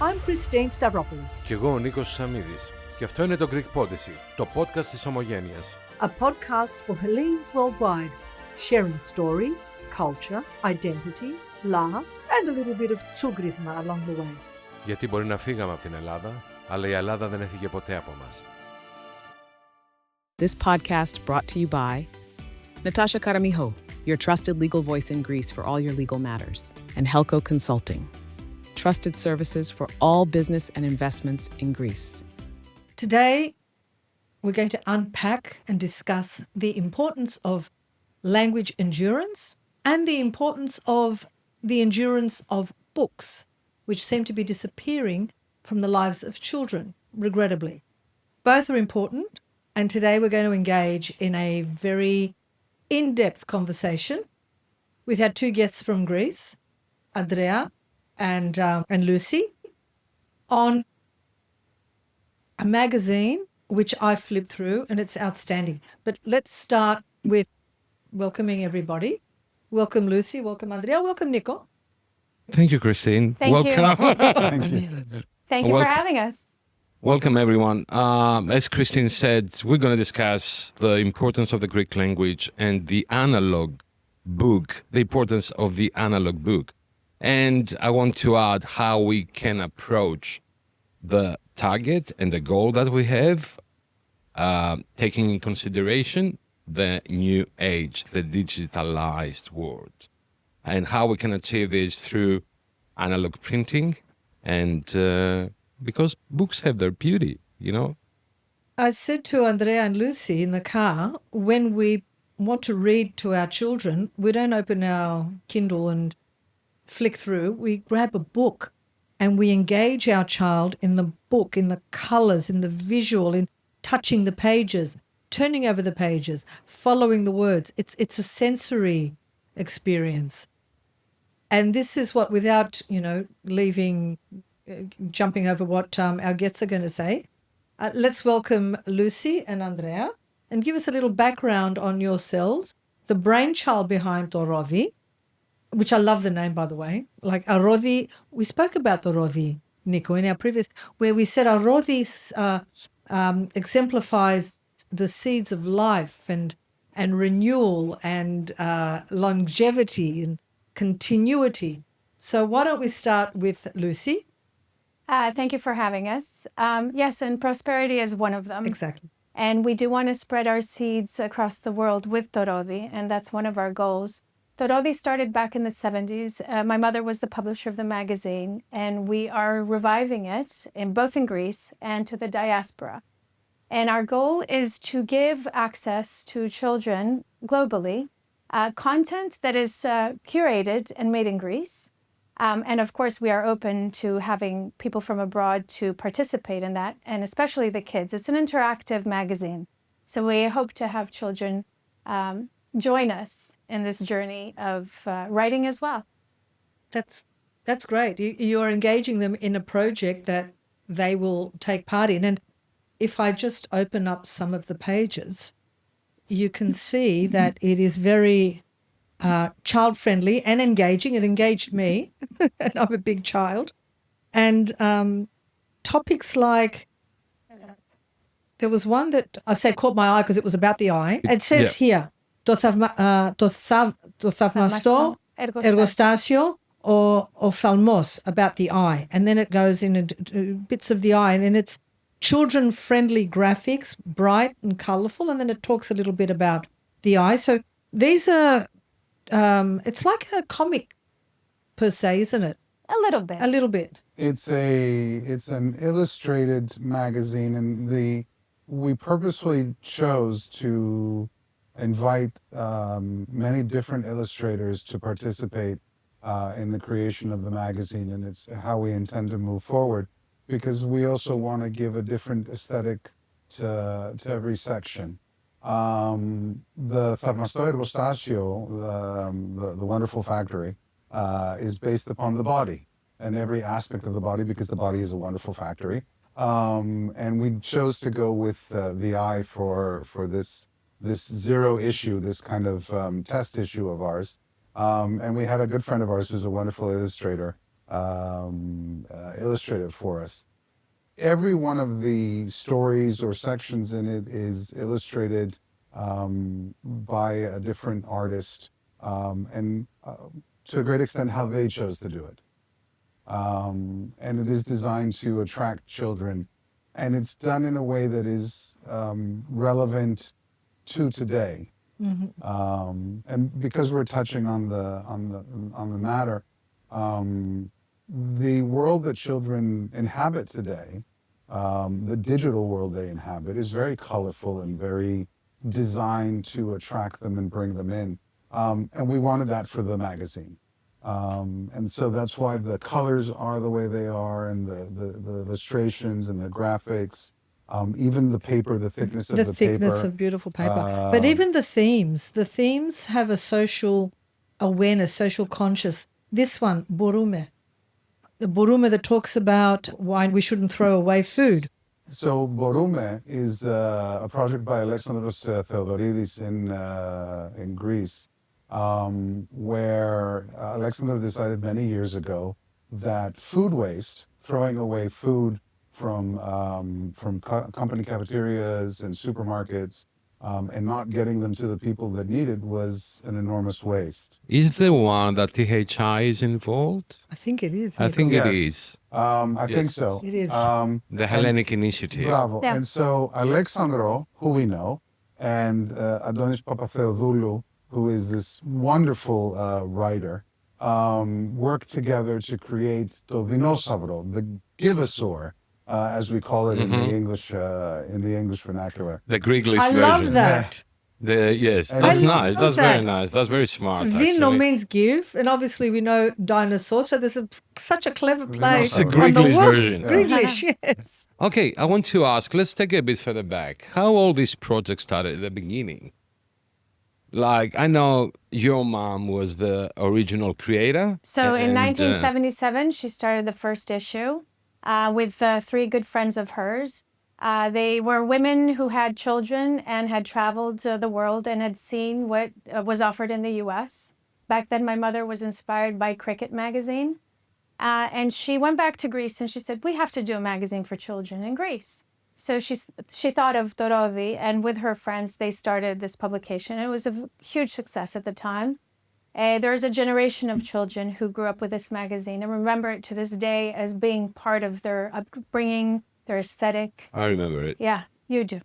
I'm Christine Stavropoulos. Και εγώ ο Νίκος Σαμίδης. Και αυτό είναι το Greek Podyssey, το podcast της Ομογένειας. A podcast for Hellenes worldwide, sharing stories, culture, identity, laughs and a little bit of tsugrisma along the way. Γιατί μπορεί να φύγαμε από την Ελλάδα, αλλά η Ελλάδα δεν έφυγε ποτέ από μας. This podcast brought to you by Natasha Karamiho, your trusted legal voice in Greece for all your legal matters, and Helco Consulting, trusted services for all business and investments in Greece. Today, we're going to unpack and discuss the importance of language endurance and the importance of the endurance of books, which seem to be disappearing from the lives of children, regrettably. Both are important, and today we're going to engage in a very in-depth conversation with our two guests from Greece, Andrea and Lucy, on a magazine which I flipped through, and it's outstanding. But let's start with welcoming everybody. Welcome, Lucy. Welcome, Andrea. Welcome, Nico. Thank you, Christine. Thank Welcome. you. Thank you for having us. Welcome, everyone. As Christine said, we're going to discuss the importance of the Greek language and the analog book, the importance of the analog book. And I want to add how we can approach the target and the goal that we have, taking in consideration the new age, the digitalized world, and how we can achieve this through analog printing, and because books have their beauty, you know. I said to Andrea and Lucy in the car, when we want to read to our children, we don't open our Kindle and flick through. We grab a book and we engage our child in the book, in the colours, in the visual, in touching the pages, turning over the pages, following the words. It's a sensory experience. And this is what, without, jumping over what our guests are going to say, let's welcome Lucy and Andrea and give us a little background on yourselves, the brainchild behind Το Ρόδι, which I love the name, by the way. Like Rodi, we spoke about the Rodi, Nico, in our previous, where we said Rodi exemplifies the seeds of life and renewal and longevity and continuity. So why don't we start with Lucy? Thank you for having us. Yes, and prosperity is one of them. Exactly. And we do want to spread our seeds across the world with Το Ρόδι, and that's one of our goals. Το Ρόδι started back in the 70s. My mother was the publisher of the magazine, and we are reviving it both in Greece and to the diaspora. And our goal is to give access to children globally, content that is curated and made in Greece. And of course, we are open to having people from abroad to participate in that, and especially the kids. It's an interactive magazine. So we hope to have children join us in this journey of writing as well. That's great. You're engaging them in a project that they will take part in. And if I just open up some of the pages, you can see that it is very child-friendly and engaging. It engaged me, and I'm a big child. And topics like, there was one that I say caught my eye because it was about the eye. It says here, το θαυμαστό εργοστάσιο or ophthalmos, about the eye. And then it goes into bits of the eye, and it's children-friendly graphics, bright and colourful, and then it talks a little bit about the eye. So these are, it's like a comic per se, isn't it? A little bit. A little bit. It's an illustrated magazine, and we purposefully chose to invite many different illustrators to participate in the creation of the magazine, and it's how we intend to move forward, because we also want to give a different aesthetic to every section. The θαυμαστό εργοστάσιο, the wonderful factory, is based upon the body and every aspect of the body, because the body is a wonderful factory. And we chose to go with the eye for this zero issue, this kind of test issue of ours. And we had a good friend of ours who's a wonderful illustrator, illustrate it for us. Every one of the stories or sections in it is illustrated by a different artist, and to a great extent how they chose to do it. And it is designed to attract children, and it's done in a way that is relevant to today. And because we're touching on the matter, the world that children inhabit today, the digital world they inhabit, is very colorful and very designed to attract them and bring them in. And we wanted that for the magazine. And so that's why the colors are the way they are, and the illustrations and the graphics, even the paper, the thickness of the thickness paper. of beautiful paper. But even the themes have a social awareness, social conscious. This one, Borume, the Borume that talks about why we shouldn't throw away food. So Borume is a project by Alexandros Theodoridis in Greece, where Alexander decided many years ago that food waste, throwing away food from company cafeterias and supermarkets, and not getting them to the people that need it, was an enormous waste. Is the one that THI is involved? I think it is. I think it Yes. is. I think Yes. so. It is. The Hellenic Initiative. Bravo. Yeah. And so Alexandro, who we know, and Adonis Papatheodoulou, who is this wonderful writer, worked together to create the Dinosavro, the Givosaur, as we call it in the English vernacular. The Greeklish I version. love that. Yes, I that's love nice. That's that. very nice. That's very smart. Vino Actually. means give, and obviously we know dinosaur, so there's such a clever play It's a on the Greeklish wolf. version. Yeah. Greeklish, yes. Okay, I want to ask, let's take it a bit further back. How all this project started at the beginning? Like, I know your mom was the original creator. So in and, 1977, she started the first issue with three good friends of hers. They were women who had children and had traveled the world and had seen what was offered in the US. Back then, my mother was inspired by Cricket magazine. And she went back to Greece and she said, we have to do a magazine for children in Greece. So she thought of To Ρόδι, and with her friends, they started this publication. It was a huge success at the time. There's a generation of children who grew up with this magazine and remember it to this day as being part of their upbringing, their aesthetic. I remember it. Yeah, you do.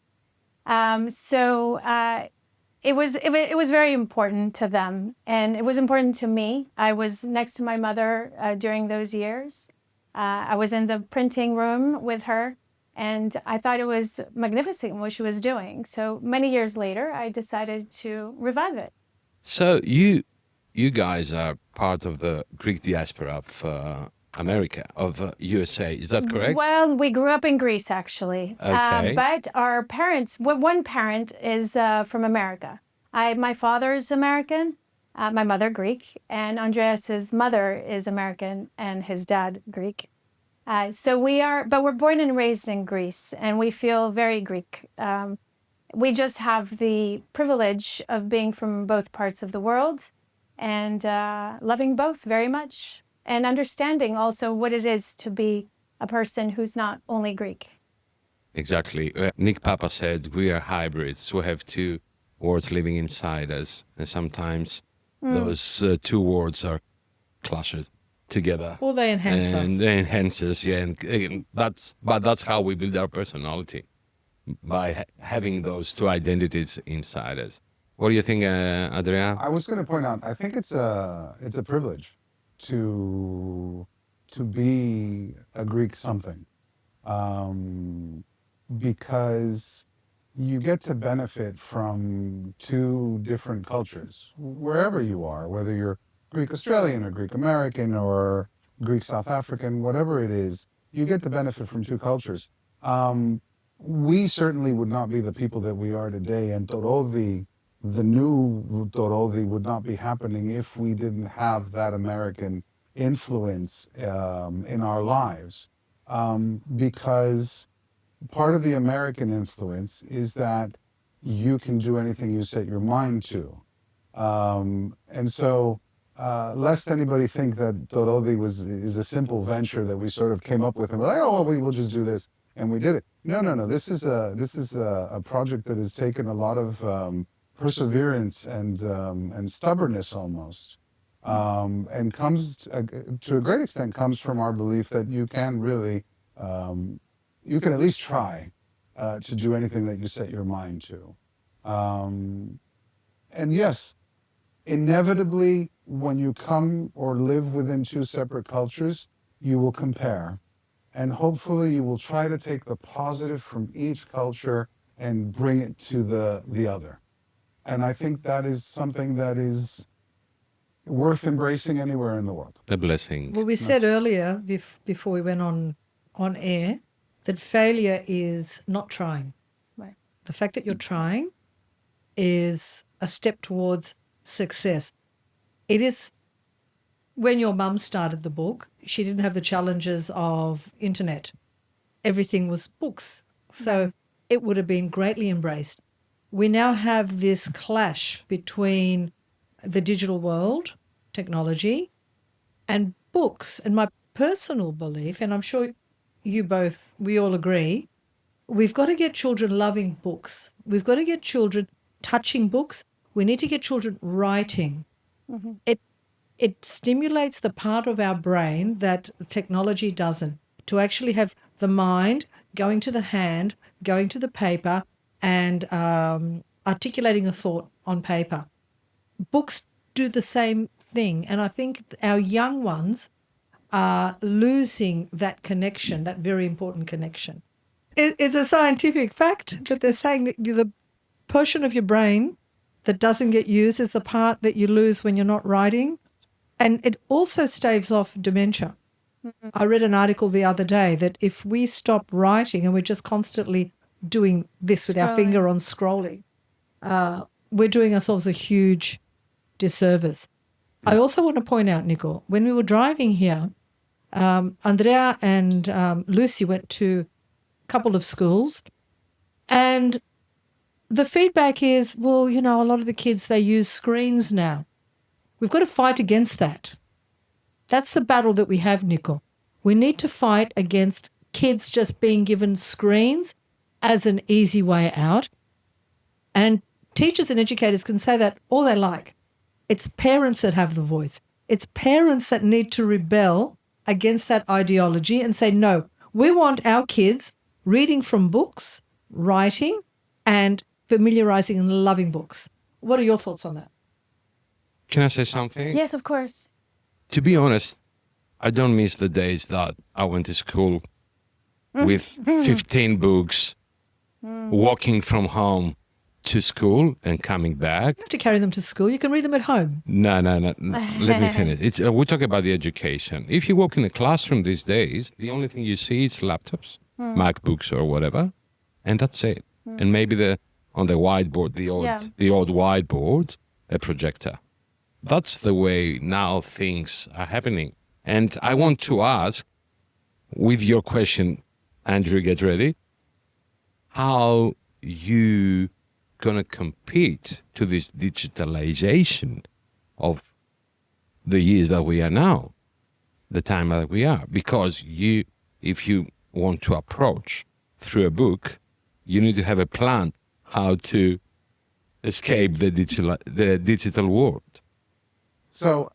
It was very important to them, and it was important to me. I was next to my mother during those years. I was in the printing room with her, and I thought it was magnificent what she was doing. So many years later, I decided to revive it. So you guys are part of the Greek diaspora of America, of USA. Is that correct? Well, we grew up in Greece, actually. Okay. But our parents, one parent is from America. My father is American, my mother Greek, and Andreas's mother is American and his dad Greek. So but we're born and raised in Greece, and we feel very Greek. We just have the privilege of being from both parts of the world and loving both very much, and understanding also what it is to be a person who's not only Greek. Exactly. Nick Papa said we are hybrids. We have two words living inside us, and sometimes those two words are clashed together. Or they enhance us. And they enhance us, yeah. And that's how we build our personality, by having those two identities inside us. What do you think, Adrian? I was going to point out, I think it's a privilege to be a Greek something, because you get to benefit from two different cultures wherever you are, whether you're Greek Australian or Greek American or Greek South African, whatever it is, you get to benefit from two cultures. We certainly would not be the people that we are today, and To Ρόδι, the new To Ρόδι, would not be happening if we didn't have that American influence in our lives, because part of the American influence is that you can do anything you set your mind to. And so lest anybody think that To Rodi is a simple venture that we sort of came up with and we're like, oh, well, we'll just do this, and we did it. No, no, no. This is a project that has taken a lot of perseverance and stubbornness almost, and comes to a great extent comes from our belief that you can really you can at least try to do anything that you set your mind to. And yes, inevitably, when you come or live within two separate cultures, you will compare. And hopefully you will try to take the positive from each culture and bring it to the other. And I think that is something that is worth embracing anywhere in the world. A blessing. Well, we said earlier, before we went on air, that failure is not trying. Right. The fact that you're trying is a step towards success. It is, when your mum started the book, she didn't have the challenges of internet. Everything was books. So it would have been greatly embraced. We now have this clash between the digital world, technology, and books. And my personal belief, and I'm sure we all agree, we've got to get children loving books. We've got to get children touching books. We need to get children writing. Mm-hmm. It stimulates the part of our brain that technology doesn't, to actually have the mind going to the hand, going to the paper, and articulating a thought on paper. Books do the same thing, and I think our young ones are losing that connection, that very important connection. It's a scientific fact that they're saying that the portion of your brain that doesn't get used is the part that you lose when you're not writing. And it also staves off dementia. I read an article the other day that if we stop writing and we're just constantly doing this with our finger on scrolling, we're doing ourselves a huge disservice. I also want to point out, Nico, when we were driving here, Andrea and Lucy went to a couple of schools, and the feedback is, well, a lot of the kids, they use screens now. We've got to fight against that. That's the battle that we have, Nico. We need to fight against kids just being given screens as an easy way out. And teachers and educators can say that all they like. It's parents that have the voice. It's parents that need to rebel against that ideology and say, no, we want our kids reading from books, writing, and familiarizing and loving books. What are your thoughts on that? Can I say something? Yes, of course. To be honest, I don't miss the days that I went to school with 15 books, walking from home to school and coming back. You have to carry them to school. You can read them at home. No. Let me finish. We talk about the education. If you walk in a classroom these days, the only thing you see is laptops, MacBooks or whatever, and that's it. And maybe on the whiteboard, the old whiteboard, a projector. That's the way now things are happening. And I want to ask, with your question, Andrew, get ready, how you gonna compete to this digitalization of the years that we are now, the time that we are? Because if you want to approach through a book, you need to have a plan how to escape the digital world. So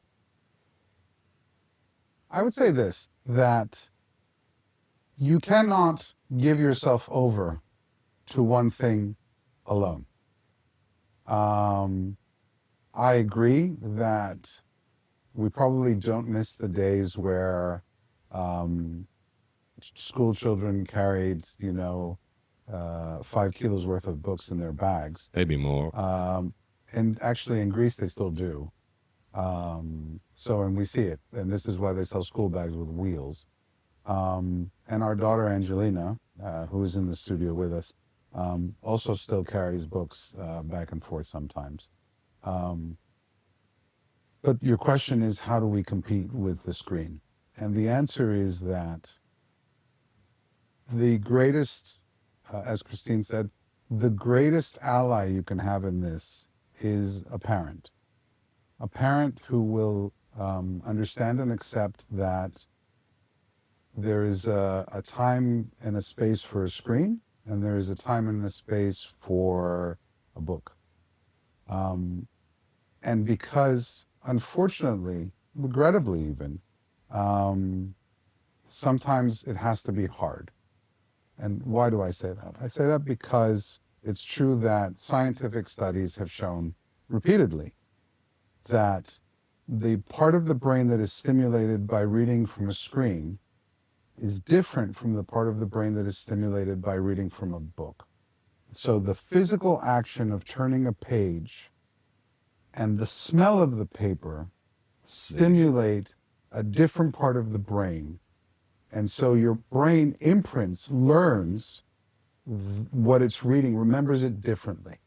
I would say this, that you cannot give yourself over to one thing alone. I agree that we probably don't miss the days where school children carried, 5 kilos worth of books in their bags. Maybe more. And actually in Greece they still do. And we see it, and this is why they sell school bags with wheels. And our daughter Angelina, who is in the studio with us, also still carries books back and forth sometimes. But your question is, how do we compete with the screen? And the answer is that the greatest, as Christine said, the greatest ally you can have in this is a parent. a parent who will understand and accept that there is a time and a space for a screen, and there is a time and a space for a book. And because, unfortunately, regrettably even, sometimes it has to be hard. And why do I say that? I say that because it's true that scientific studies have shown repeatedly that the part of the brain that is stimulated by reading from a screen is different from the part of the brain that is stimulated by reading from a book. So the physical action of turning a page and the smell of the paper stimulate a different part of the brain. And so your brain imprints, learns what it's reading, remembers it differently.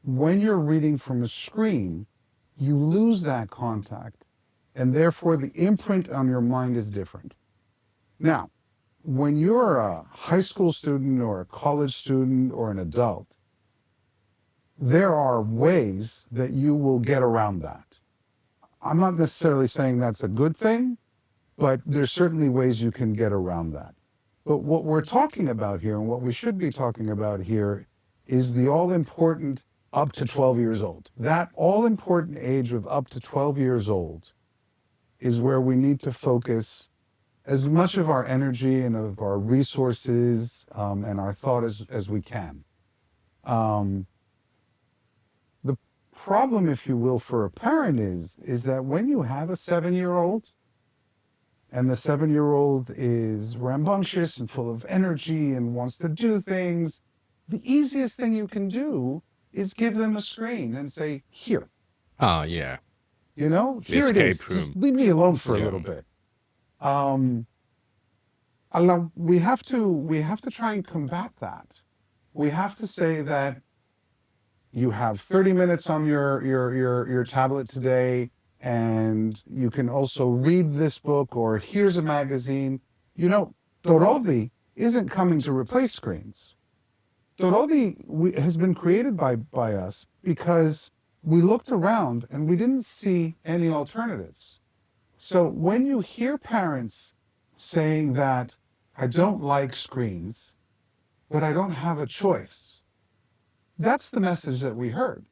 When you're reading from a screen, you lose that contact, and therefore the imprint on your mind is different. Now, when you're a high school student or a college student or an adult, there are ways that you will get around that. I'm not necessarily saying that's a good thing, but there's certainly ways you can get around that. But what we're talking about here, and what we should be talking about here, is the all-important up to 12 years old. That all-important age of up to 12 years old is where we need to focus as much of our energy and of our resources and our thought as we can. The problem, if you will, for a parent is that when you have a 7-year-old, and the 7-year-old is rambunctious and full of energy and wants to do things, the easiest thing you can do is give them a screen and say, here. Oh, yeah. You know, The here it is. escape room. Just leave me alone for a Yeah. little bit. We have to try and combat that. We have to say that you have 30 minutes on your tablet today, and you can also read this book, or here's a magazine. You know, To Rodi isn't coming to replace screens. To Rodi has been created by us because we looked around and we didn't see any alternatives. So when you hear parents saying that, I don't like screens, but I don't have a choice, that's the message that we heard.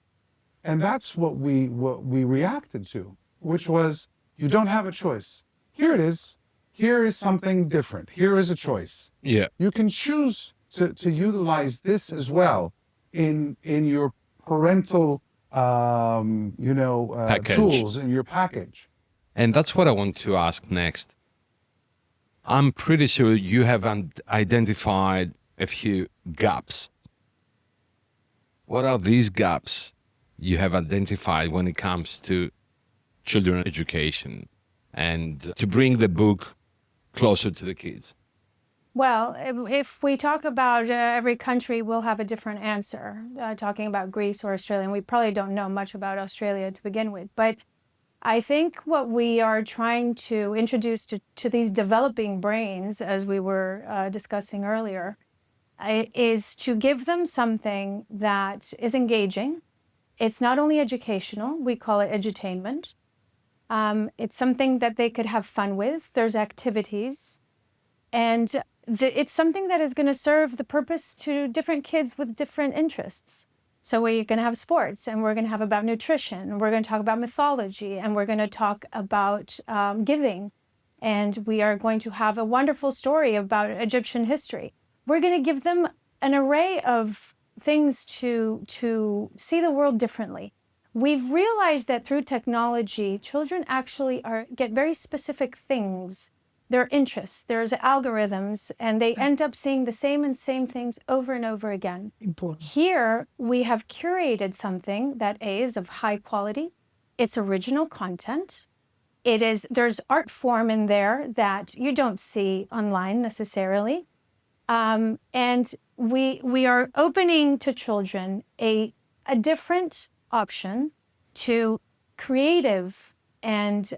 And that's what we reacted to, which was, you don't have a choice. Here it is. Here is something different. Here is a choice. Yeah. You can choose to utilize this as well in your parental Package. tools in your package. And that's what I want to ask next. I'm pretty sure you have identified a few gaps. What are these gaps you have identified when it comes to children education and to bring the book closer to the kids? Well, if we talk about every country, we'll have a different answer. Talking about Greece or Australia, and we probably don't know much about Australia to begin with. But I think what we are trying to introduce to these developing brains, as we were discussing earlier, is to give them something that is engaging. It's not only educational, we call it edutainment. It's something that they could have fun with. There's activities. And it's something that is going to serve the purpose to different kids with different interests. So we're going to have sports, and we're going to have about nutrition, and we're going to talk about mythology, and we're going to talk about giving. And we are going to have a wonderful story about Egyptian history. We're going to give them an array of things to see the world differently. We've realized that through technology, children actually get very specific things, their interests, there's algorithms, and they end up seeing the same things over and over again. Important. Here, we have curated something that is of high quality. It's original content. There's art form in there that you don't see online necessarily. And we are opening to children a different option to creative and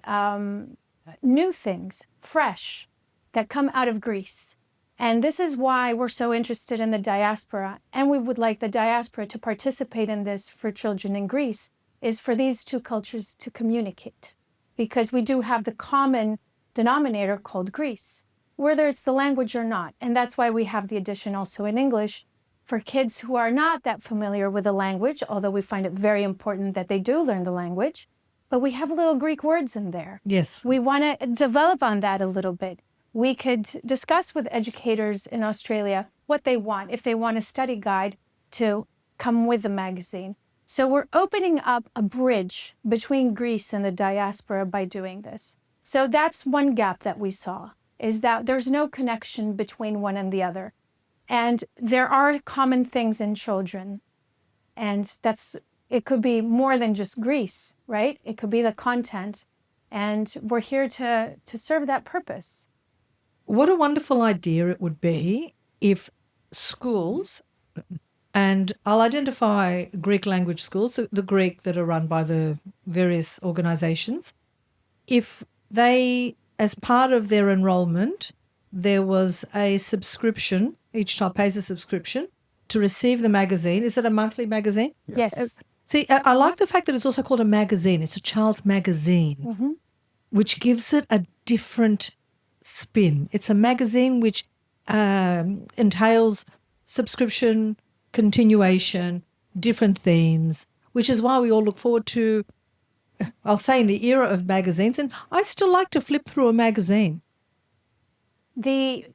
new things, fresh, that come out of Greece. And this is why we're so interested in the diaspora, and we would like the diaspora to participate in this for children in Greece, is for these two cultures to communicate, because we do have the common denominator called Greece, whether it's the language or not. And that's why we have the addition also in English for kids who are not that familiar with the language, although we find it very important that they do learn the language. But we have little Greek words in there. Yes. We want to develop on that a little bit. We could discuss with educators in Australia what they want, if they want a study guide to come with the magazine. So we're opening up a bridge between Greece and the diaspora by doing this. So that's one gap that we saw, is that there's no connection between one and the other. And there are common things in children. And it could be more than just Greece, right? It could be the content. And we're here to serve that purpose. What a wonderful idea it would be if schools, and I'll identify Greek language schools, the Greek that are run by the various organizations, if they, as part of their enrollment, there was a subscription, each child pays a subscription to receive the magazine. Is it a monthly magazine? Yes. See, I like the fact that it's also called a magazine. It's a child's magazine, which gives it a different spin. It's a magazine which entails subscription, continuation, different themes, which is why we all look forward to, I'll say, in the era of magazines. And I still like to flip through a magazine.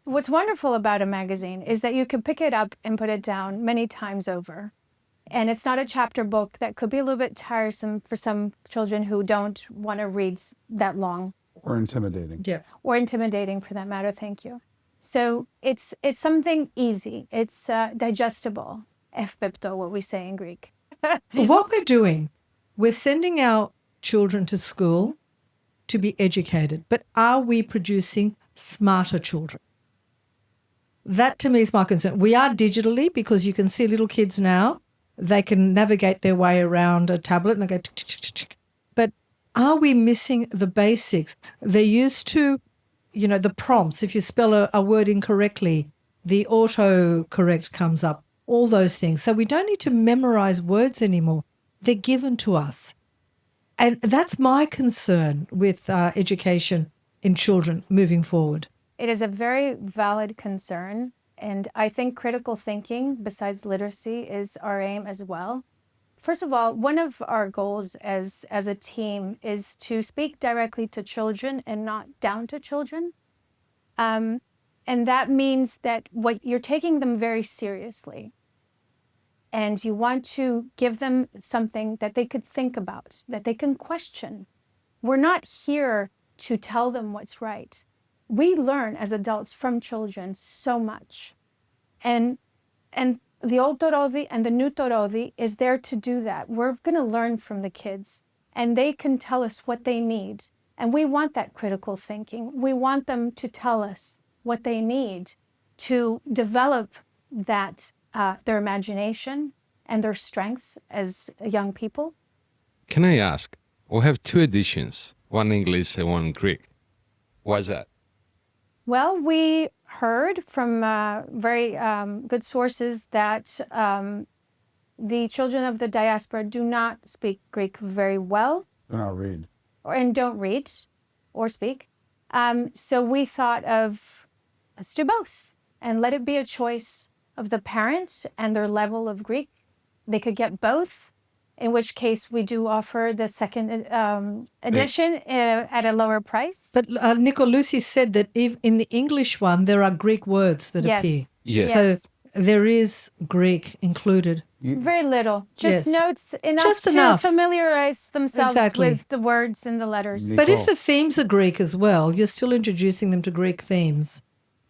What's wonderful about a magazine is that you can pick it up and put it down many times over. And it's not a chapter book that could be a little bit tiresome for some children who don't want to read that long. Or intimidating. Yeah. Or intimidating, for that matter. Thank you. So it's something easy. It's digestible. Eupepto, what we say in Greek. What we're doing, we're sending our children to school to be educated, but are we producing smarter children? That to me is my concern. We are digitally, because you can see little kids now, they can navigate their way around a tablet and they go tick, tick, tick, tick. But are we missing the basics? They're used to, the prompts. If you spell a word incorrectly, the auto-correct comes up, all those things. So we don't need to memorize words anymore. They're given to us. And that's my concern with education in children moving forward. It is a very valid concern. And I think critical thinking, besides literacy, is our aim as well. First of all, one of our goals as a team is to speak directly to children and not down to children. And that means that you're taking them very seriously. And you want to give them something that they could think about, that they can question. We're not here to tell them what's right. We learn as adults from children so much. And the old To Rodi and the new To Rodi is there to do that. We're going to learn from the kids, and they can tell us what they need. And we want that critical thinking. We want them to tell us what they need to develop that, their imagination and their strengths as young people. Can I ask, we have two editions, one English and one Greek. Why is that? Well, we heard from very good sources that the children of the diaspora do not speak Greek very well. Do not read. And don't read or speak. So we thought of, let's do both and let it be a choice of the parents and their level of Greek. They could get both, in which case we do offer the second edition at a lower price. But Nico, Lucy said that if in the English one, there are Greek words that appear. Yes. So there is Greek included. Very little. Just Yes. notes enough Just to enough. familiarize themselves Exactly. with the words and the letters. Nico. But if the themes are Greek as well, you're still introducing them to Greek themes.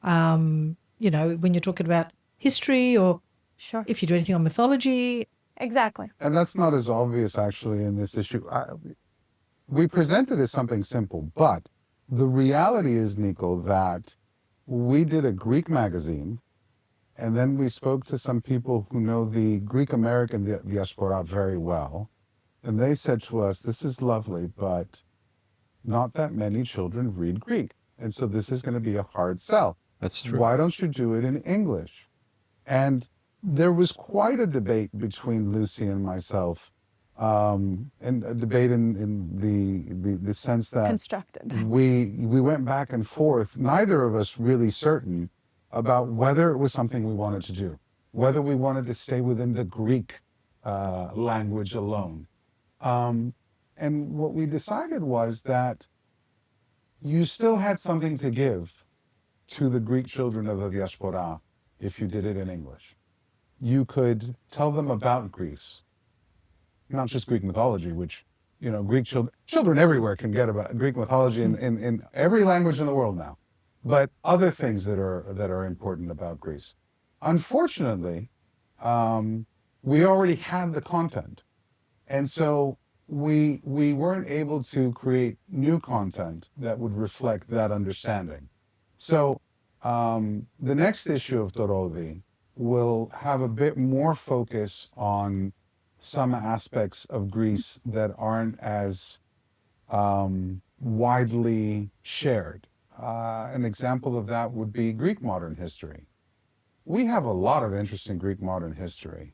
When you're talking about history, or Sure. if you do anything on mythology. Exactly. And that's not as obvious actually in this issue. We present it as something simple, but the reality is, Nico, that we did a Greek magazine, and then we spoke to some people who know the Greek American diaspora very well, and they said to us, this is lovely, but not that many children read Greek, and so this is going to be a hard sell. That's true. Why don't you do it in English? And there was quite a debate between Lucy and myself and a debate in the sense that Constructed. we went back and forth, neither of us really certain about whether it was something we wanted to do, whether we wanted to stay within the Greek language alone. And what we decided was that you still had something to give to the Greek children of the diaspora if you did it in English. You could tell them about Greece, not just Greek mythology, which, you know, Greek children everywhere can get about Greek mythology in every language in the world now, but other things that are important about Greece. Unfortunately, we already had the content, and so we weren't able to create new content that would reflect that understanding. So the next issue of To Ρόδι will have a bit more focus on some aspects of Greece that aren't as widely shared. An example of that would be Greek modern history. We have a lot of interesting Greek modern history.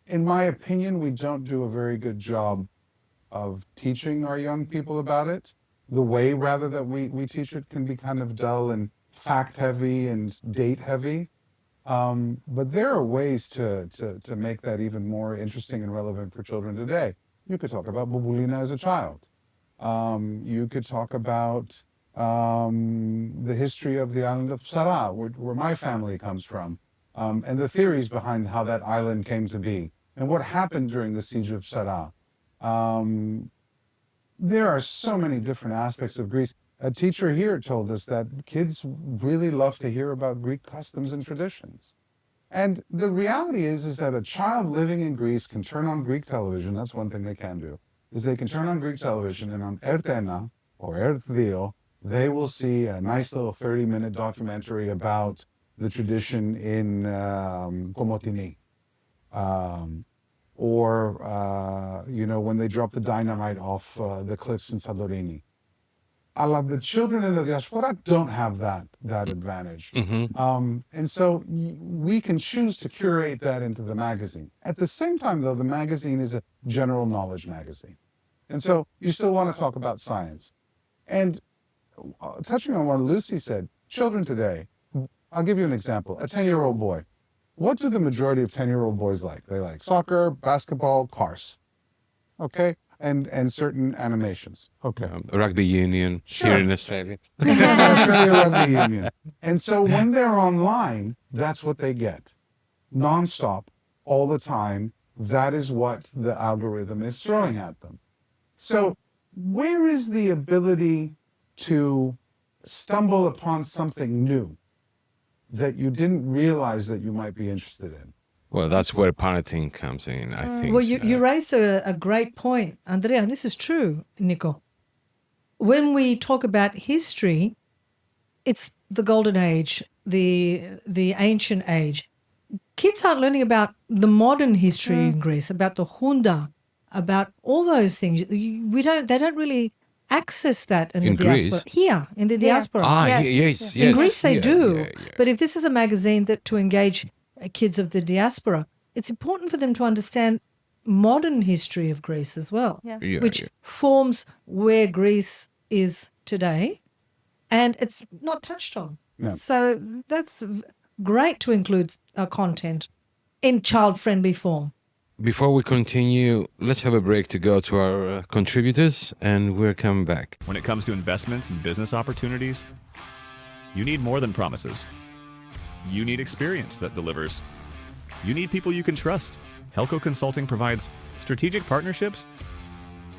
In my opinion, we don't do a very good job of teaching our young people about it. The way, rather, that we teach it can be kind of dull and fact-heavy and date-heavy. But there are ways to make that even more interesting and relevant for children today. You could talk about Bubulina as a child. You could talk about the history of the island of Psara, where my family comes from, and the theories behind how that island came to be, and what happened during the siege of Psara. There are so many different aspects of Greece. A teacher here told us that kids really love to hear about Greek customs and traditions. And the reality is that a child living in Greece can turn on Greek television. That's one thing they can do, is they can turn on Greek television, and on Ertena or Ertdio, they will see a nice little 30-minute documentary about the tradition in Komotini. You know, when they drop the dynamite off the cliffs in Santorini. The children in the diaspora don't have that advantage. And so we can choose to curate that into the magazine. At the same time, though, the magazine is a general knowledge magazine. And so you still want to talk about science. And touching on what Lucy said, children today, I'll give you an example. A 10-year-old boy. What do the majority of 10-year-old boys like? They like soccer, basketball, cars. Okay? And certain animations. Okay. Rugby union here in Australia. Australia Rugby Union. And so when they're online, that's what they get. Nonstop, all the time. That is what the algorithm is throwing at them. So where is the ability to stumble upon something new that you didn't realize that you might be interested in? Well, that's where parenting comes in, I think. Well, you raised a great point, Andrea, and this is true, Nico. When we talk about history, it's the golden age, the ancient age. Kids aren't learning about the modern history in Greece, about the Hunda, about all those things. They don't really access that in the diaspora. Greece? Here, in the diaspora. Yes. In Greece they do. Yeah. But if this is a magazine that to engage kids of the diaspora, it's important for them to understand modern history of Greece as well, which forms where Greece is today, and it's not touched on. No. So that's great to include content in child-friendly form. Before we continue, let's have a break to go to our contributors, and we're coming back. When it comes to investments and business opportunities, you need more than promises. You need experience that delivers. You need people you can trust. Helco Consulting provides strategic partnerships,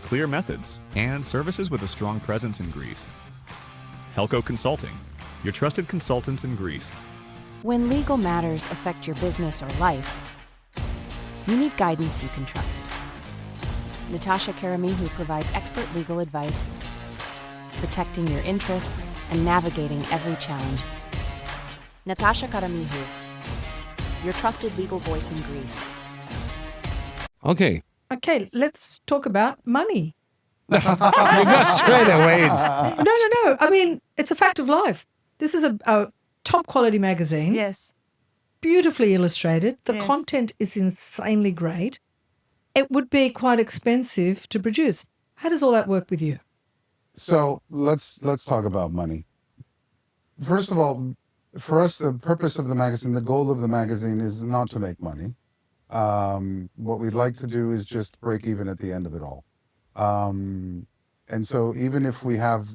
clear methods, and services with a strong presence in Greece. Helco Consulting, your trusted consultants in Greece. When legal matters affect your business or life, you need guidance you can trust. Natasha Karamihu provides expert legal advice, protecting your interests and navigating every challenge. Natasha Karamihu, your trusted legal voice in Greece. Okay. Okay, let's talk about money. You go straight away. No. I mean, it's a fact of life. This is a top quality magazine. Yes. Beautifully illustrated. The Yes. content is insanely great. it would be quite expensive to produce. How does all that work with you? So let's talk about money. First of all, for us, the purpose of the magazine, the goal of the magazine is not to make money. What we'd like to do is just break even at the end of it all. And so even if we have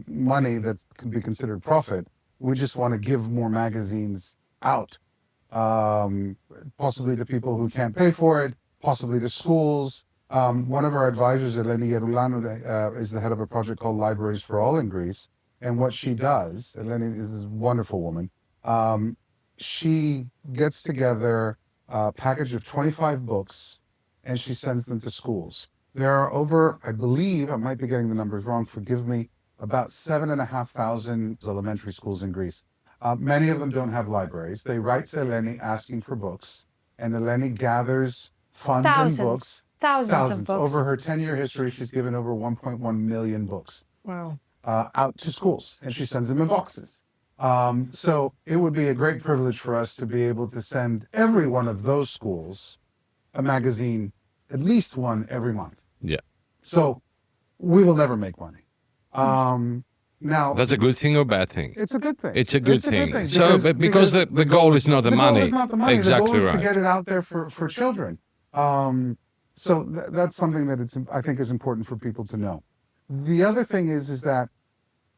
money that can be considered profit, we just want to give more magazines out, possibly to people who can't pay for it, possibly to schools. One of our advisors, Eleni Geroulanu, is the head of a project called Libraries for All in Greece. And what she does, Eleni is a wonderful woman, she gets together a package of 25 books and she sends them to schools. There are over, I believe, I might be getting the numbers wrong, forgive me, about 7,500 elementary schools in Greece. Many of them don't have libraries. They write to Eleni asking for books, and Eleni gathers funds and books. Thousands of books. Over her 10-year history, she's given over 1.1 million books. Wow. Out to schools, and she sends them in boxes. So it would be a great privilege for us to be able to send every one of those schools a magazine, at least one every month. Yeah. So we will never make money. Now That's a good thing or bad thing? it's a good thing. It's a good It's thing. because, Because the goal is not the money. goal is not the money. Exactly the goal is right. to get it out there for children. So that's something that I think is important for people to know. The other thing is that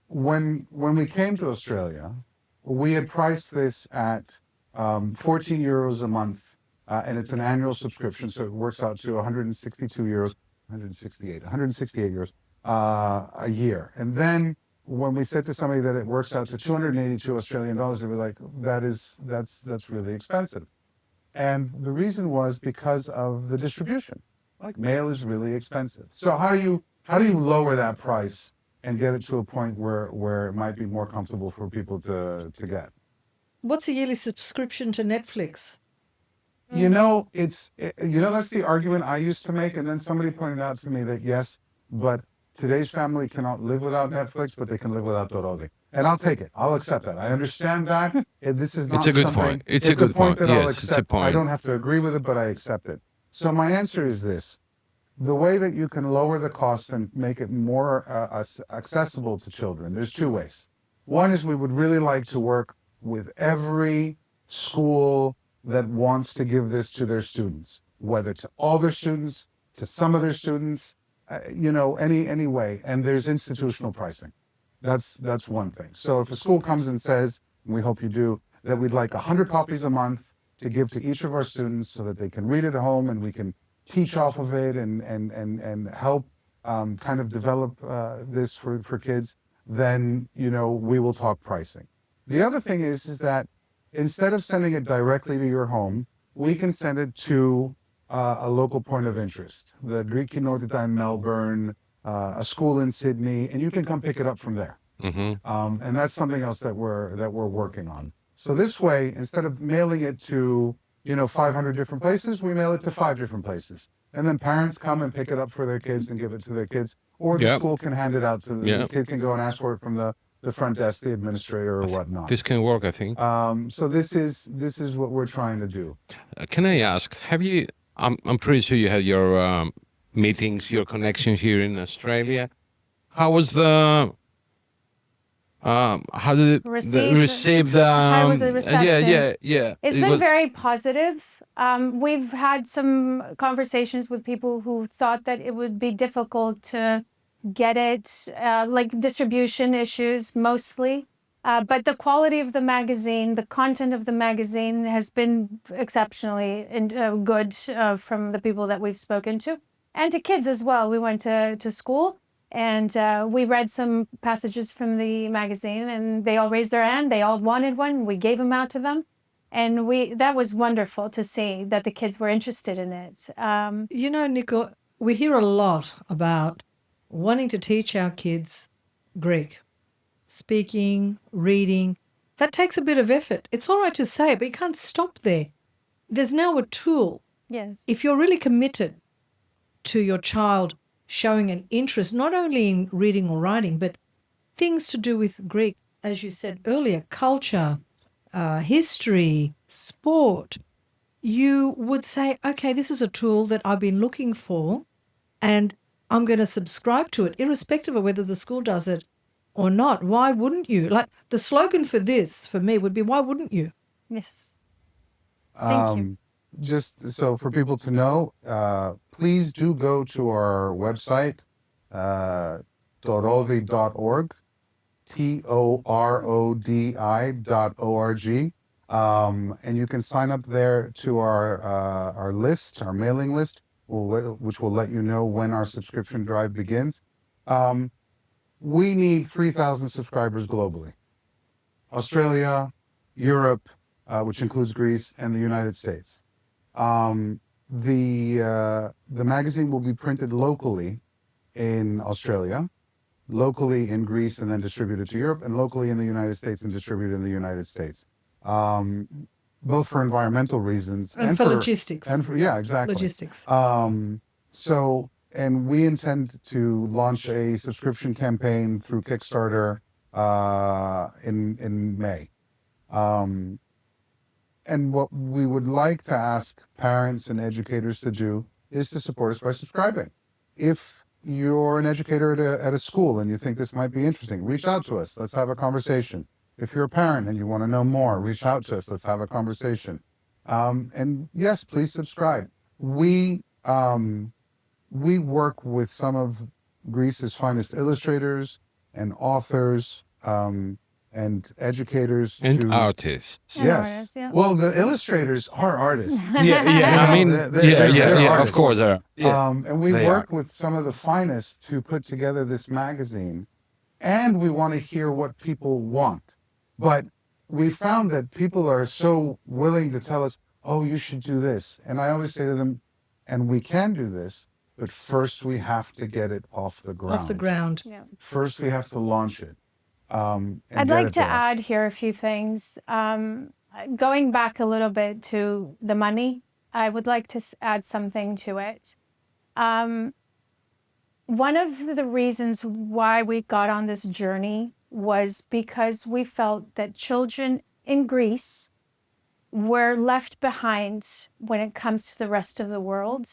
when we came to Australia, we had priced this at 14 euros a month, and it's an annual subscription, so it works out to 162 euros, 168 euros a year. And then when we said to somebody that it works out to 282 Australian dollars, they were like, that's really expensive. And the reason was because of the distribution. Like, mail is really expensive. So how do you lower that price and get it to a point where it might be more comfortable for people to get? What's a yearly subscription to Netflix? You know, that's the argument I used to make, and then somebody pointed out to me that yes, but today's family cannot live without Netflix, but they can live without Το Ρόδι. And I'll take it. I'll accept that. I understand that. This is not It's a good something. point. It's a good point. that I'll Yes, it's a accept. I point. don't have to agree with it, but I accept it. So my answer is this. The way that you can lower the cost and make it more accessible to children, there's two ways. One is we would really like to work with every school that wants to give this to their students, whether to all their students, to some of their students, any way. And there's institutional pricing. That's one thing. So if a school comes and says, and we hope you do, that we'd like 100 copies a month to give to each of our students so that they can read it at home and we can teach off of it and help kind of develop this for kids, then, we will talk pricing. The other thing is that instead of sending it directly to your home, we can send it to a local point of interest, the Greek Kinotita in Melbourne, a school in Sydney, and you can come pick it up from there. Mm-hmm. And that's something else that we're working on. So this way, instead of mailing it to 500 different places, we mail it to 5 different places. And then parents come and pick it up for their kids and give it to their kids, or the school can hand it out to the kid can go and ask for it from the front desk, the administrator, or whatnot. This can work, I think. So this is what we're trying to do. Can I ask, have you, I'm pretty sure you had your meetings, your connections here in Australia. How was how did it receive the how was the reception? Yeah. It's been very positive. We've had some conversations with people who thought that it would be difficult to get it, like distribution issues mostly. But the quality of the magazine, the content of the magazine has been exceptionally good from the people that we've spoken to. And to kids as well. We went to school and we read some passages from the magazine and they all raised their hand. They all wanted one. We gave them out to them. And that was wonderful to see that the kids were interested in it. Nico, we hear a lot about wanting to teach our kids Greek. Speaking, reading, that takes a bit of effort. It's all right to say it, but you can't stop there. There's now a tool. Yes. If you're really committed to your child showing an interest, not only in reading or writing, but things to do with Greek, as you said earlier, culture, history, sport, you would say, okay, this is a tool that I've been looking for and I'm going to subscribe to it, irrespective of whether the school does it or not. Why wouldn't you? Like the slogan for this, for me, would be, why wouldn't you? Yes. Thank you. Just so for people to know, please do go to our website, torodi.org, torodi.org, and you can sign up there to our list, our mailing list, which will let you know when our subscription drive begins. We need 3,000 subscribers globally. Australia, Europe, which includes Greece, and the United States. The magazine will be printed locally in Australia, locally in Greece, and then distributed to Europe, and locally in the United States and distributed in the United States. Both for environmental reasons And for logistics. And for, yeah, exactly. Logistics. And we intend to launch a subscription campaign through Kickstarter in May. And what we would like to ask parents and educators to do is to support us by subscribing. If you're an educator at a school and you think this might be interesting, reach out to us. Let's have a conversation. If you're a parent and you want to know more, reach out to us. Let's have a conversation. And yes, please subscribe. We work with some of Greece's finest illustrators and authors, and educators And artists. And Yes. artists, yeah. Well, the illustrators are artists. Yeah, You I know, mean, they're of artists. course. Yeah. And we they work with some of the finest to put together this magazine, and we want to hear what people want. But we found that people are so willing to tell us, oh, you should do this. And I always say to them, and we can do this, but first we have to get it off the ground. Off the ground. Yeah. First we have to launch it. And I'd get like it to there. add here a few things. Going back a little bit to the money, I would like to add something to it. One of the reasons why we got on this journey was because we felt that children in Greece were left behind when it comes to the rest of the world,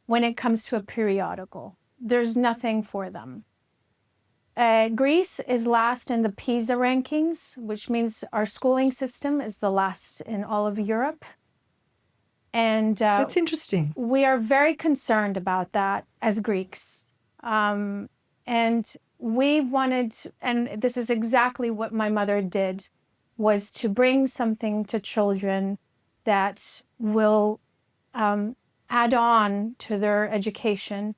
when it comes to a periodical. There's nothing for them. Greece is last in the PISA rankings, which means our schooling system is the last in all of Europe. And That's interesting. we are very concerned about that as Greeks. And we wanted, and this is exactly what my mother did, was to bring something to children that will add on to their education,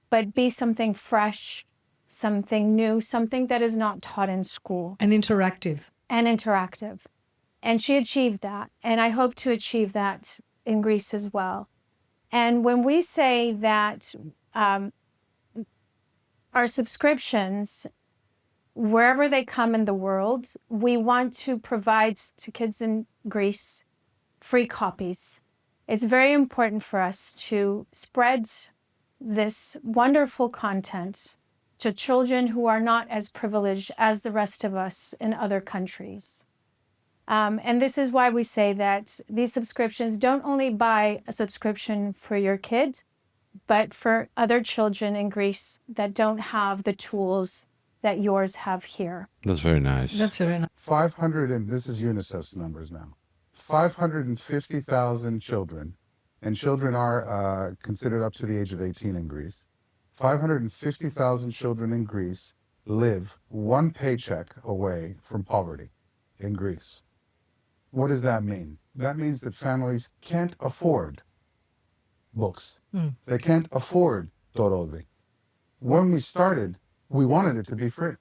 but be something fresh, something new, something that is not taught in school. And interactive. And interactive. And she achieved that. And I hope to achieve that in Greece as well. And when we say that our subscriptions, wherever they come in the world, we want to provide to kids in Greece free copies. It's very important for us to spread this wonderful content to children who are not as privileged as the rest of us in other countries. And this is why we say that these subscriptions don't only buy a subscription for your kid, but for other children in Greece that don't have the tools that yours have here. That's very nice. That's very nice. 500, and this is UNICEF's numbers now, 550,000 children, and children are considered up to the age of 18 in Greece. 550,000 children in Greece live one paycheck away from poverty in Greece. What does that mean? That means that families can't afford books. They can't afford To Rodi. When we started, we wanted it to be free.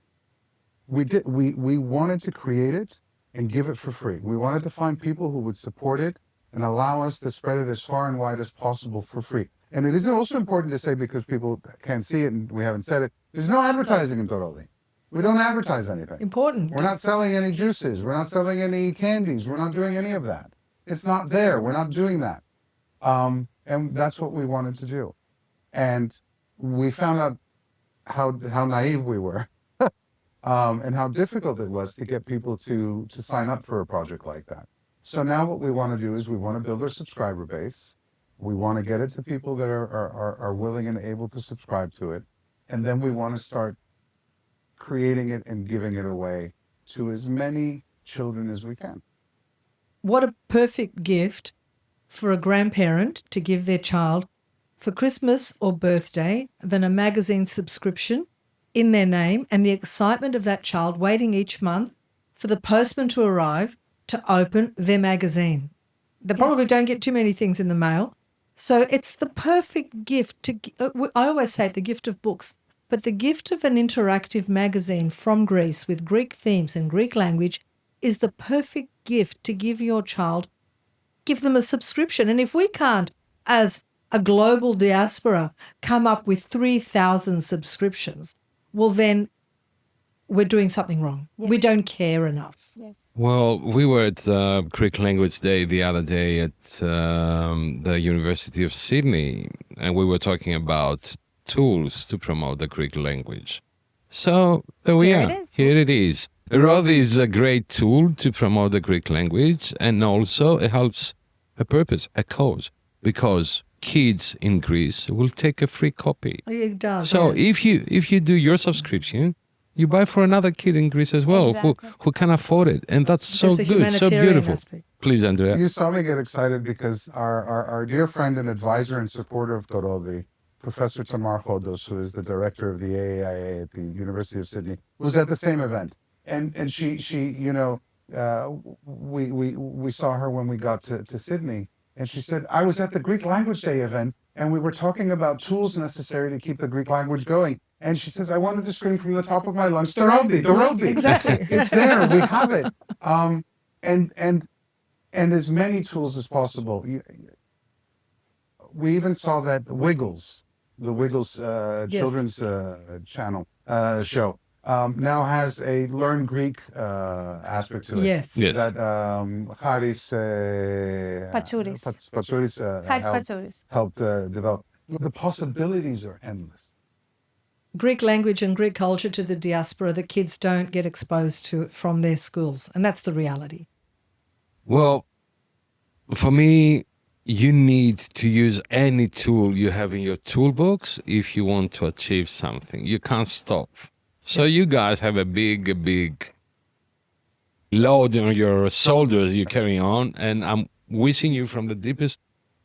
We wanted to create it and give it for free. We wanted to find people who would support it and allow us to spread it as far and wide as possible for free. And it is also important to say, because people can't see it and we haven't said it, there's no advertising in To Rodi. We don't advertise anything. Important. We're not selling any juices. We're not selling any candies. We're not doing any of that. It's not there. We're not doing that. And that's what we wanted to do. And we found out how naive we were and how difficult it was to get people to sign up for a project like that. So now what we want to do is we want to build our subscriber base. We want to get it to people that are willing and able to subscribe to it. And then we want to start creating it and giving it away to as many children as we can. What a perfect gift for a grandparent to give their child for Christmas or birthday than a magazine subscription in their name and the excitement of that child waiting each month for the postman to arrive to open their magazine. They probably don't get too many things in the mail. So it's the perfect gift to, I always say the gift of books, but the gift of an interactive magazine from Greece with Greek themes and Greek language is the perfect gift to give your child. Give them a subscription. And if we can't, as a global diaspora, come up with 3,000 subscriptions, well, then we're doing something wrong. Yes. We don't care enough. Yes. Well, we were at Greek Language Day the other day at the University of Sydney, and we were talking about tools to promote the Greek language. So there we Here are. it is. Here it is. Rodi is a great tool to promote the Greek language, and also it helps a purpose, a cause, because kids in Greece will take a free copy. It does. So yeah. if you do your subscription, you buy for another kid in Greece as well Exactly. who can afford it, and that's so There's a good, so humanitarian beautiful. aspect. Please, Andrea. You saw me get excited because our dear friend and advisor and supporter of To Ρόδι, Professor Tamar Khodos, who is the director of the AAIA at the University of Sydney, was at the same event. And she you know, we saw her when we got to Sydney, and she said, I was at the Greek Language Day event, and we were talking about tools necessary to keep the Greek language going. And she says, I wanted to scream from the top of my lungs, To Ρόδι, To Ρόδι. Exactly. It's there, we have it. And as many tools as possible. We even saw that the Wiggles Yes. children's channel show now has a Learn Greek aspect to it. Yes. Yes. That Haris Patsouris. Patsouris Χάρης Πατσούρης. helped develop. The possibilities are endless. Greek language and Greek culture to the diaspora, the kids don't get exposed to it from their schools. And that's the reality. Well, for me, you need to use any tool you have in your toolbox if you want to achieve something. You can't stop. So you guys have a big load on your shoulders you carry on, and I'm wishing you from the deepest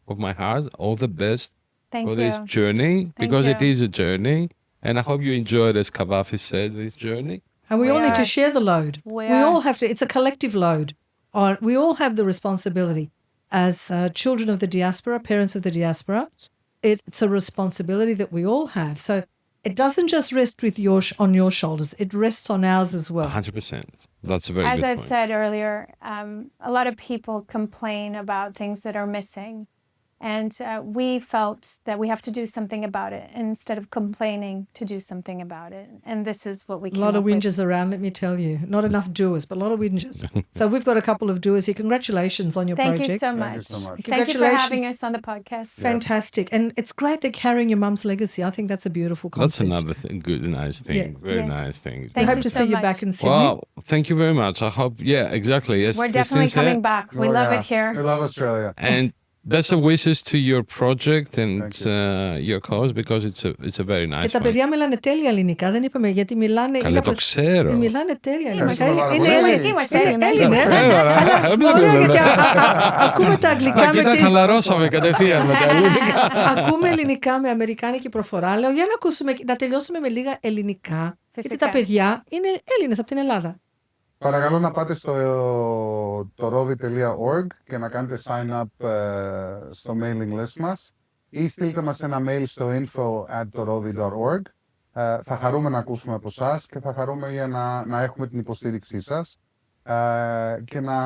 of my heart all the best Thank for you. this journey, because it you. is a journey, and I hope you enjoyed, as Kavafi said, this journey. And we We all need to are. share the load. We We are. all have to, it's a collective load. We all have the responsibility as children of the diaspora, parents of the diaspora. It's a responsibility that we all have. So it doesn't just rest with on your shoulders. It rests on ours as well. 100%. That's a very As good I've point. said earlier, a lot of people complain about things that are missing. And we felt that we have to do something about it instead of complaining to do something about it. And this is what we A came lot of up with. whingers around, let me tell you. Not enough doers, but a lot of whingers. So we've got a couple of doers here. Congratulations on your Thank project. you so Thank much. you so much. Thank you for Congratulations. having us on the podcast. Fantastic. And it's great they're carrying your mum's legacy. I think that's a beautiful concept. That's another thing, good, nice thing. Yeah. Very Yes. nice thing. We Thank hope you to so see you much. back in Sydney. Wow, thank you very much. I hope, yeah, exactly. Yes, We're definitely Christine coming said. back. We Oh, love yeah. it here. We love Australia. And best of wishes to your project and Thank your cause, because it's a very nice Και τα one. παιδιά μιλάνε τέλεια ελληνικά, δεν είπαμε, γιατί μιλάνε... Καλέ, είναι το από- ξέρω. Μιλάνε τέλεια ελληνικά. Ευχαριστούμε πάρα Είναι πολύ. Έλληνες. Είμαστε Είναι Έλληνες. Έλληνες. Αλλά ωραία, γιατί ακούμε τα αγγλικά με Κοίτα, την... χαλαρώσαμε κατευθείαν με τα ελληνικά. Ακούμε ελληνικά με αμερικάνικη προφορά. Λέω, για να ακούσουμε, να τελειώσουμε με λίγα ελληνικά. Γιατί Φυσικά. τα παιδιά είναι Έλληνες από την Ελλάδα. Παρακαλώ να πάτε στο torodi.org και να κάνετε sign up στο mailing list μας ή στείλτε μας ένα mail στο info@torodi.org. Θα χαρούμε να ακούσουμε από εσάς και θα χαρούμε για να έχουμε την υποστήριξή σας και να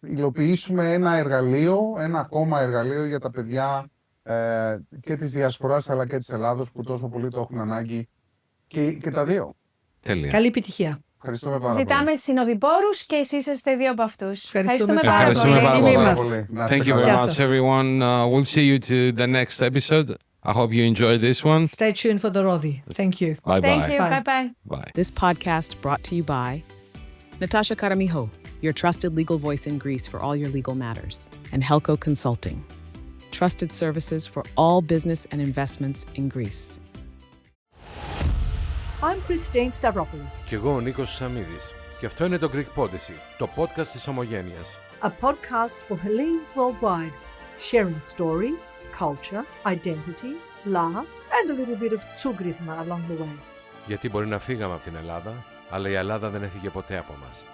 υλοποιήσουμε ένα ακόμα εργαλείο για τα παιδιά και της Διασποράς αλλά και της Ελλάδος που τόσο πολύ το έχουν ανάγκη και τα δύο. Τέλεια. Καλή επιτυχία. Ευχαριστούμε πάρα πολύ. Ζητάμε συνοδοιπόρους και εσείς είστε δύο από αυτούς. Ευχαριστούμε πάρα Ευχαριστούμε πολύ. πάρα Τιμή πολύ. μας. Thank you very Γεια much, σας. everyone. We'll see you to the next episode. I hope you enjoyed this one. Stay tuned for the Rodi. Thank you. Bye Thank bye. you. Bye. Bye-bye. Bye. This podcast brought to you by Natasha Karamiho, your trusted legal voice in Greece for all your legal matters, and Helco Consulting, trusted services for all business and investments in Greece. I'm Christine Stavropoulos, Και εγώ ο Νίκος Σαμίδης. Και αυτό είναι το Greek Podyssey, το podcast της Ομογένειας. a podcast for Hellenes worldwide, sharing stories, culture, identity, laughs, and a little bit of tsugrisma along the way. Γιατί μπορεί να φύγαμε από την Ελλάδα, αλλά η Ελλάδα δεν έφυγε ποτέ από μας.